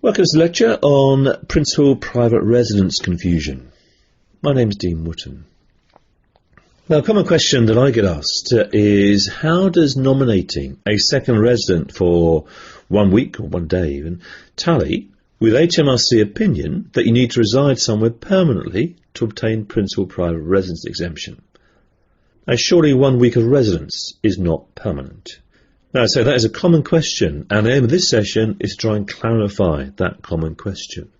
Welcome to the lecture on principal private residence confusion. My name is Dean Wootten. Now, a common question that I get asked is, how does nominating a second resident for 1 week or 1 day even tally with HMRC opinion that you need to reside somewhere permanently to obtain principal private residence exemption? Now, surely 1 week of residence is not permanent. Now, so that is a common question, and the aim of this session is to try and clarify that common question.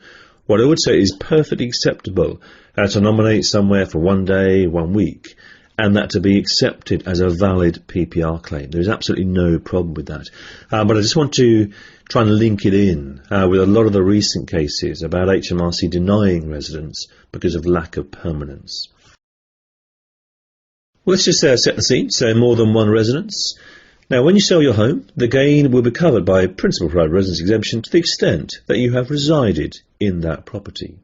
What I would say is perfectly acceptable to nominate somewhere for 1 day, 1 week, and that to be accepted as a valid PPR claim. There is absolutely no problem with that. But I just want to try and link it in with a lot of the recent cases about HMRC denying residence because of lack of permanence. Well, let's just set the scene, so more than one residence. Now, when you sell your home, the gain will be covered by principal private residence exemption to the extent that you have resided in that property.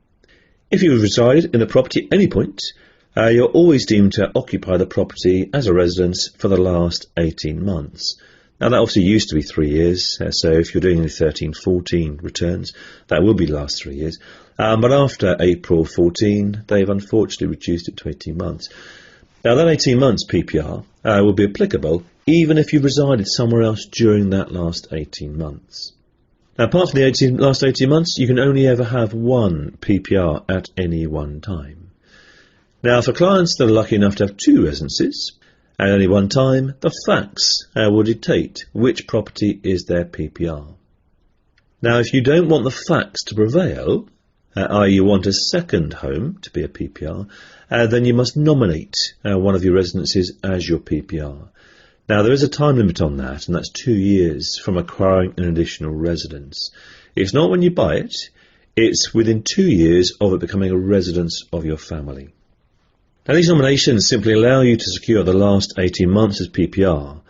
If you have resided in the property at any point, you're always deemed to occupy the property as a residence for the last 18 months. Now, that obviously used to be 3 years, so if you're doing the 13-14 returns, that will be the last 3 years. But after April 14, they've unfortunately reduced it to 18 months. Now, that 18 months PPR will be applicable even if you've resided somewhere else during that last 18 months. Now, apart from the last 18 months, you can only ever have one PPR at any one time. Now, for clients that are lucky enough to have 2 residences at any one time, the facts will dictate which property is their PPR. Now, if you don't want the facts to prevail, i.e. you want a second home to be a PPR, then you must nominate one of your residences as your PPR. Now, there is a time limit on that, and that's 2 years from acquiring an additional residence. It's not when you buy it, it's within 2 years of it becoming a residence of your family. Now, these nominations simply allow you to secure the last 18 months as PPR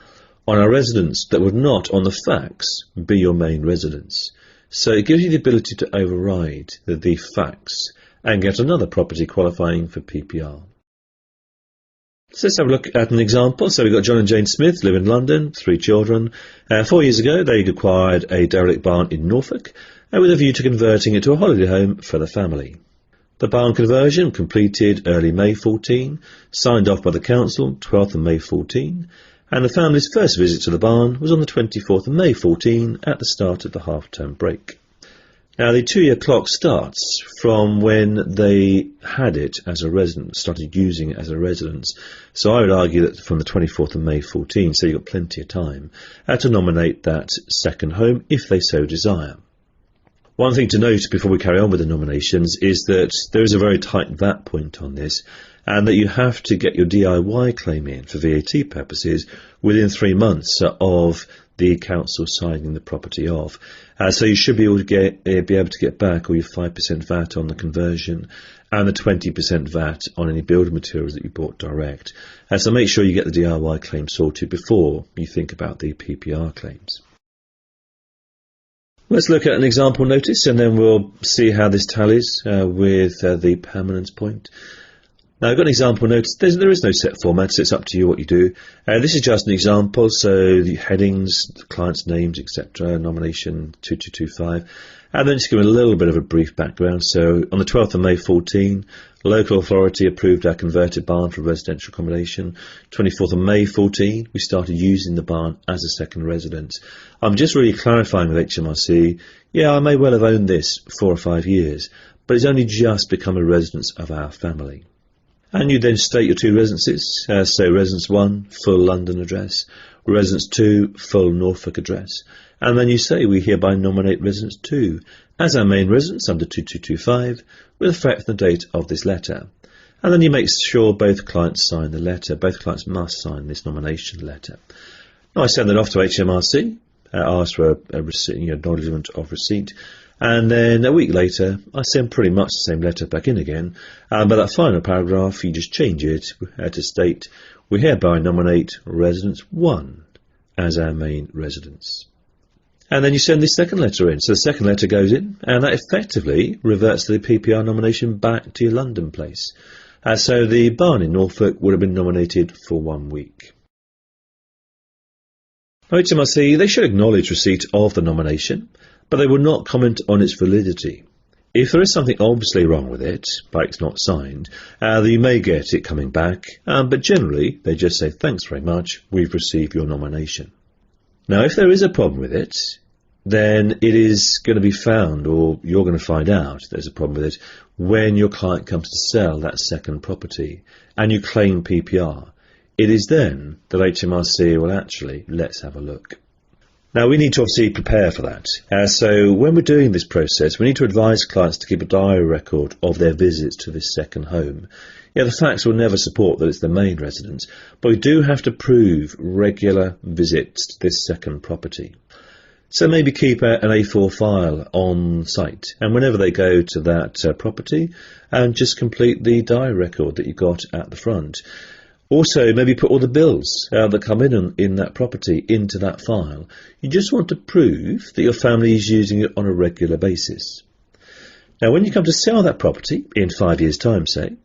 on a residence that would not, on the facts, be your main residence. So it gives you the ability to override the facts and get another property qualifying for PPR. So let's have a look at an example. So we've got John and Jane Smith, live in London, 3 children. 4 years ago they acquired a derelict barn in Norfolk with a view to converting it to a holiday home for the family. The barn conversion completed early May 14, signed off by the council 12th of May 14, and the family's first visit to the barn was on the 24th of May 14 at the start of the half-term break. Now, the 2-year clock starts from when they had it as a residence, started using it as a residence. So I would argue that from the 24th of May 14, so you've got plenty of time to nominate that second home if they so desire. One thing to note before we carry on with the nominations is that there is a very tight VAT point on this, and that you have to get your DIY claim in for VAT purposes within 3 months of the council signing the property off. So you should be able to get back all your 5% VAT on the conversion and the 20% VAT on any building materials that you bought direct. So make sure you get the DIY claim sorted before you think about the PPR claims. Let's look at an example notice and then we'll see how this tallies with the permanence point. Now, I've got an example notice. There is no set format, so it's up to you what you do. This is just an example, so the headings, the client's names, etc., nomination 2225, and then just give a little bit of a brief background. So, on the 12th of May 14, local authority approved our converted barn for residential accommodation. 24th of May 14, we started using the barn as a second residence. I'm just really clarifying with HMRC, yeah, I may well have owned this for 4 or 5 years, but it's only just become a residence of our family. And you then state your 2 residences, so Residence 1, full London address, Residence 2, full Norfolk address, and then you say we hereby nominate Residence 2 as our main residence under 2225 with effect from the date of this letter. And then you make sure both clients sign the letter. Both clients must sign this nomination letter. Now I send that off to HMRC, ask for a acknowledgement of receipt, and then a week later I send pretty much the same letter back in again, but that final paragraph you just change it to state we hereby nominate Residence 1 as our main residence. And then you send the second letter in. So the second letter goes in, and that effectively reverts the PPR nomination back to your London place. So the barn in Norfolk would have been nominated for 1 week. HMRC, they should acknowledge receipt of the nomination, but they will not comment on its validity. If there is something obviously wrong with it, like it's not signed, then you may get it coming back, but generally they just say, thanks very much, we've received your nomination. Now, if there is a problem with it, then it is going to be found, or you're going to find out there's a problem with it, when your client comes to sell that second property and you claim PPR. It is then that HMRC will actually, let's have a look. Now, we need to obviously prepare for that. So when we're doing this process, we need to advise clients to keep a diary record of their visits to this second home. Yeah, the facts will never support that it's the main residence, but we do have to prove regular visits to this second property. So maybe keep an A4 file on site, and whenever they go to that property, just complete the diary record that you got at the front. Also, maybe put all the bills that come in that property into that file. You just want to prove that your family is using it on a regular basis. Now, when you come to sell that property in 5 years' time, say,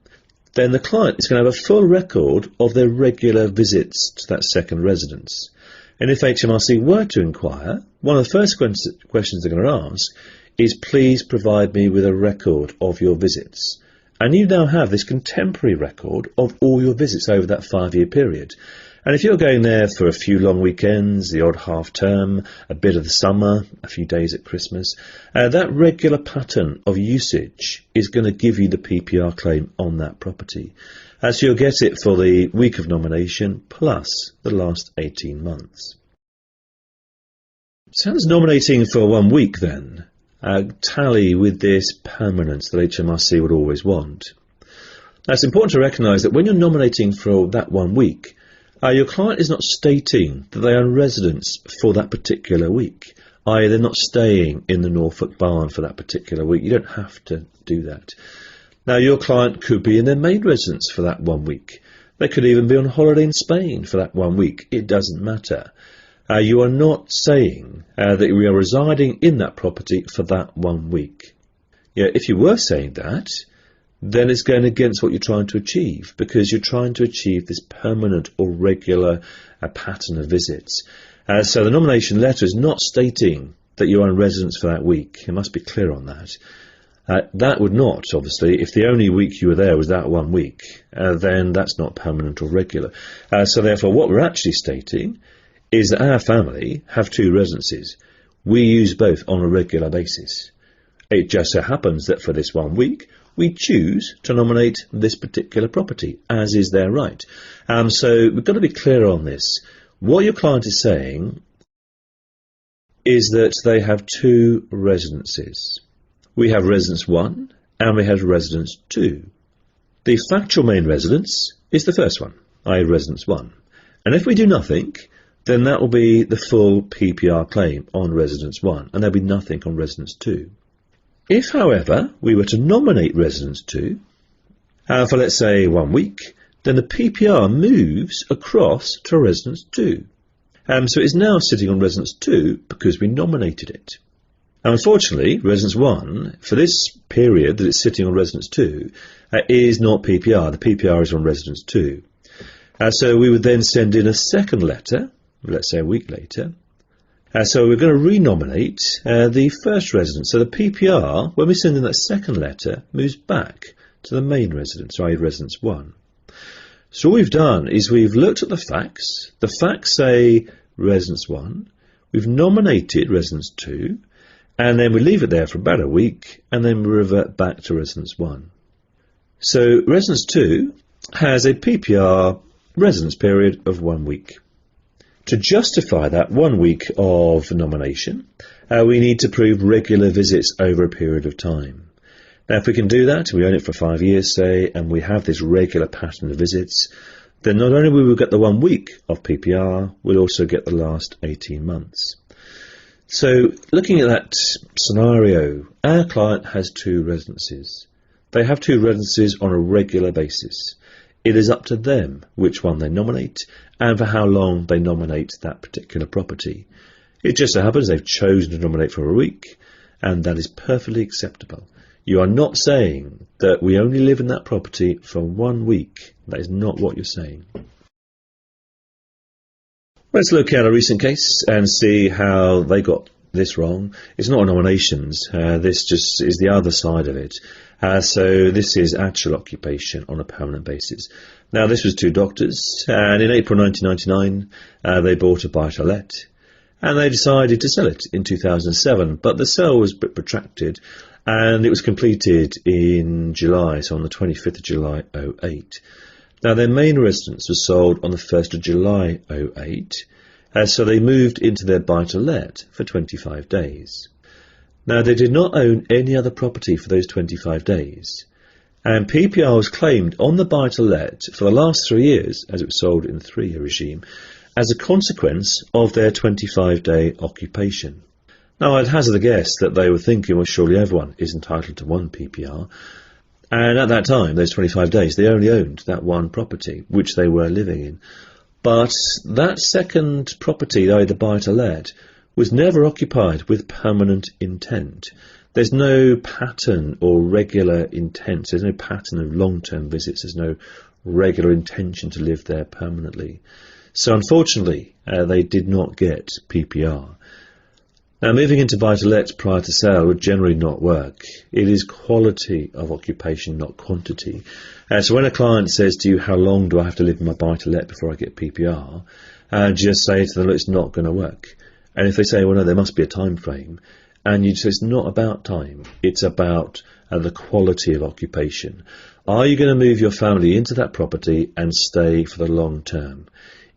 then the client is going to have a full record of their regular visits to that second residence. And if HMRC were to inquire, one of the first questions they're going to ask is, please provide me with a record of your visits. And you now have this contemporary record of all your visits over that 5-year period. And if you're going there for a few long weekends, the odd half term, a bit of the summer, a few days at Christmas, that regular pattern of usage is going to give you the PPR claim on that property. So you'll get it for the week of nomination plus the last 18 months. So how does nominating for 1 week then tally with this permanence that HMRC would always want? Now, it's important to recognise that when you're nominating for that 1 week, your client is not stating that they are residents for that particular week, i.e. they're not staying in the Norfolk barn for that particular week. You don't have to do that. Now, your client could be in their main residence for that 1 week. They could even be on holiday in Spain for that 1 week. It doesn't matter. You are not saying that we are residing in that property for that 1 week. Yeah, if you were saying that, then it's going against what you're trying to achieve, because you're trying to achieve this permanent or regular pattern of visits. So the nomination letter is not stating that you're in residence for that week. It must be clear on that. That would not, obviously, if the only week you were there was that 1 week, then that's not permanent or regular. So therefore, what we're actually stating is that our family have 2 residences. We use both on a regular basis. It just so happens that for this 1 week, we choose to nominate this particular property, as is their right. So we've got to be clear on this. What your client is saying is that they have 2 residences. We have residence 1 and we have residence 2. The factual main residence is the first one, i.e. residence 1. And if we do nothing, then that will be the full PPR claim on residence 1, and there'll be nothing on residence 2. If, however, we were to nominate residence 2 for, let's say, 1 week, then the PPR moves across to residence 2. So it's now sitting on residence 2 because we nominated it. Now, unfortunately, residence 1, for this period that it's sitting on residence 2, is not PPR. The PPR is on residence 2. So we would then send in a second letter, let's say a week later. So we're going to renominate the first residence. So the PPR, when we send in that second letter, moves back to the main residence, i.e. residence 1. So all we've done is we've looked at the facts. The facts say residence 1. We've nominated residence 2. And then we leave it there for about a week, and then we revert back to residence 1. So residence 2 has a PPR residence period of 1 week. To justify that 1 week of nomination, we need to prove regular visits over a period of time. Now, if we can do that, we own it for 5 years, say, and we have this regular pattern of visits, then not only will we get the 1 week of PPR, we'll also get the last 18 months. So, looking at that scenario, our client has 2 residences. They have 2 residences on a regular basis. It is up to them which one they nominate and for how long they nominate that particular property. It just so happens they've chosen to nominate for a week, and that is perfectly acceptable. You are not saying that we only live in that property for 1 week. That is not what you're saying. Let's look at a recent case and see how they got this wrong. It's not nominations. This just is the other side of it. So this is actual occupation on a permanent basis. Now, this was two doctors, and in April 1999, they bought a buy-to-let, and they decided to sell it in 2007. But the sale was a bit protracted, and it was completed in July, so on the 25th of July 2008. Now, their main residence was sold on the 1st of July 2008, so they moved into their buy-to-let for 25 days. Now, they did not own any other property for those 25 days, and PPR was claimed on the buy-to-let for the last 3 years, as it was sold in the 3-year regime, as a consequence of their 25-day occupation. Now, I'd hazard a guess that they were thinking, well, surely everyone is entitled to one PPR, and at that time, those 25 days, they only owned that one property, which they were living in. But that second property, the buy-to-let, was never occupied with permanent intent. There's no pattern or regular intent. There's no pattern of long-term visits. There's no regular intention to live there permanently. So unfortunately, they did not get PPR. Now, moving into buy-to-let prior to sale would generally not work. It is quality of occupation, not quantity. So when a client says to you, how long do I have to live in my buy-to-let before I get PPR, just say to them, look, it's not going to work. And if they say, well, no, there must be a time frame, and you say it's not about time, it's about the quality of occupation. Are you going to move your family into that property and stay for the long term?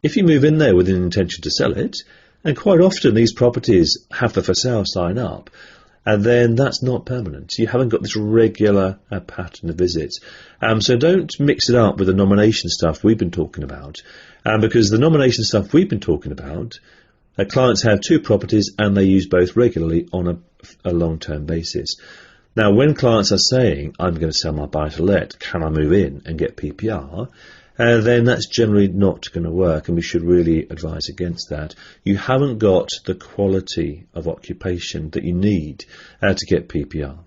If you move in there with an intention to sell it, and quite often these properties have the for sale sign up, and then that's not permanent. You haven't got this regular pattern of visits. So don't mix it up with the nomination stuff we've been talking about, because the nomination stuff we've been talking about, clients have two properties and they use both regularly on a long-term basis. Now, when clients are saying, I'm going to sell my buy-to-let, can I move in and get PPR? Then that's generally not going to work, and we should really advise against that. You haven't got the quality of occupation that you need to get PPR.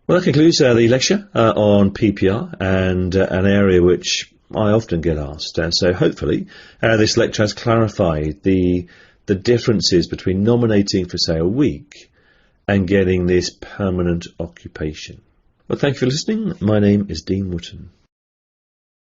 Well, that concludes the lecture on PPR, and an area which I often get asked. And so hopefully this lecture has clarified the differences between nominating for, say, a week and getting this permanent occupation. Well, thank you for listening. My name is Dean Wootten.